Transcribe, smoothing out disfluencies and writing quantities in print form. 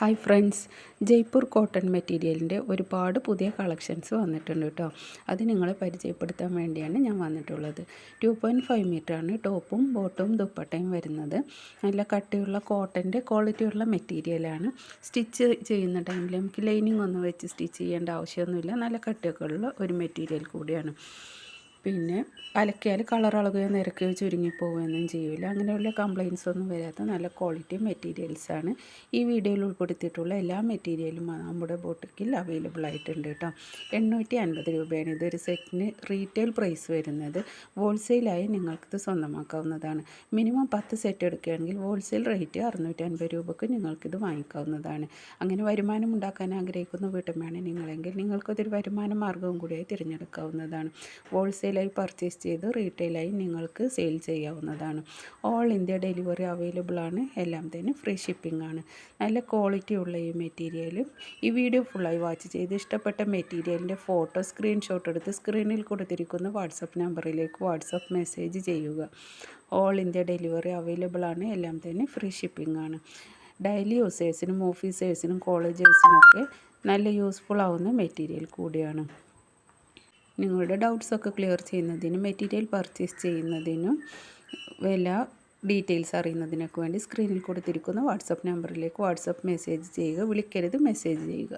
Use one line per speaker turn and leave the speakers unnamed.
Hi friends, Jaipur cotton മെറ്റീരിയലിൻ്റെ ഒരുപാട് പുതിയ കളക്ഷൻസ് വന്നിട്ടുണ്ട് കേട്ടോ. അത് നിങ്ങളെ പരിചയപ്പെടുത്താൻ വേണ്ടിയാണ് ഞാൻ വന്നിട്ടുള്ളത്. 2.5 മീറ്ററാണ് ടോപ്പും ബോട്ടും ദുപ്പട്ടയും വരുന്നത്. നല്ല കട്ടിയുള്ള കോട്ടൻ്റെ ക്വാളിറ്റിയുള്ള മെറ്റീരിയലാണ്. സ്റ്റിച്ച് ചെയ്യുന്ന ടൈമിൽ നമുക്ക് ലൈനിങ് ഒന്നും വെച്ച് സ്റ്റിച്ച് ചെയ്യേണ്ട ആവശ്യമൊന്നുമില്ല. നല്ല കട്ടിയൊക്കെ ഉള്ള ഒരു മെറ്റീരിയൽ കൂടിയാണ്. പിന്നെ അലക്കിയാൽ കളർ അളകുകയോ നിരക്കുകയോ ചുരുങ്ങിപ്പോവുകയൊന്നും ചെയ്യില്ല. അങ്ങനെയുള്ള കംപ്ലയിൻസ് ഒന്നും വരാത്ത നല്ല ക്വാളിറ്റി മെറ്റീരിയൽസാണ്. ഈ വീഡിയോയിൽ ഉൾപ്പെടുത്തിയിട്ടുള്ള എല്ലാ മെറ്റീരിയലും നമ്മുടെ ബോട്ടിക്കിൽ അവൈലബിൾ ആയിട്ടുണ്ട് കേട്ടോ. 850 രൂപയാണ് ഇതൊരു സെറ്റിന് റീറ്റെയിൽ പ്രൈസ് വരുന്നത്. ഹോൾസെയിലായി നിങ്ങൾക്കിത് സ്വന്തമാക്കാവുന്നതാണ്. മിനിമം 10 സെറ്റ് എടുക്കുകയാണെങ്കിൽ ഹോൾസെയിൽ റേറ്റ് 650 രൂപയ്ക്ക് നിങ്ങൾക്കിത് വാങ്ങിക്കാവുന്നതാണ്. അങ്ങനെ വരുമാനം ഉണ്ടാക്കാൻ ആഗ്രഹിക്കുന്ന വീട്ടമ്മയാണ് നിങ്ങളെങ്കിൽ നിങ്ങൾക്കതൊരു വരുമാന മാർഗ്ഗവും കൂടിയായി തിരഞ്ഞെടുക്കാവുന്നതാണ്. ഹോൾസെയിലായി പർച്ചേസ് ചെയ്ത് റീറ്റെയിലായി നിങ്ങൾക്ക് സെയിൽ ചെയ്യാവുന്നതാണ്. ഓൾ ഇന്ത്യ ഡെലിവറി അവൈലബിൾ ആണ്. എല്ലാം തന്നെ ഫ്രീ ഷിപ്പിംഗ് ആണ്. നല്ല ക്വാളിറ്റി ഉള്ള ഈ മെറ്റീരിയൽ ഈ വീഡിയോ ഫുള്ളായി വാച്ച് ചെയ്ത് ഇഷ്ടപ്പെട്ട മെറ്റീരിയലിൻ്റെ ഫോട്ടോ സ്ക്രീൻഷോട്ട് എടുത്ത് സ്ക്രീനിൽ കൊടുത്തിരിക്കുന്ന വാട്സപ്പ് നമ്പറിലേക്ക് വാട്സപ്പ് മെസ്സേജ് ചെയ്യുക. ഓൾ ഇന്ത്യ ഡെലിവറി അവൈലബിൾ ആണ്. എല്ലാം തന്നെ ഫ്രീ ഷിപ്പിംഗ് ആണ്. ഡെയിലി യൂസേഴ്സിനും ഓഫീസേഴ്സിനും കോളേജേഴ്സിനൊക്കെ നല്ല യൂസ്ഫുൾ ആവുന്ന മെറ്റീരിയൽ കൂടിയാണ്. നിങ്ങളുടെ ഡൗട്ട്സൊക്കെ ക്ലിയർ ചെയ്യുന്നതിനും മെറ്റീരിയൽ പർച്ചേസ് ചെയ്യുന്നതിനും എല്ലാ ഡീറ്റെയിൽസ് അറിയുന്നതിനൊക്കെ വേണ്ടി സ്ക്രീനിൽ കൊടുത്തിരിക്കുന്ന വാട്സപ്പ് നമ്പറിലേക്ക് വാട്സപ്പ് മെസ്സേജ് ചെയ്യുക. വിളിക്കരുത്, മെസ്സേജ് ചെയ്യുക.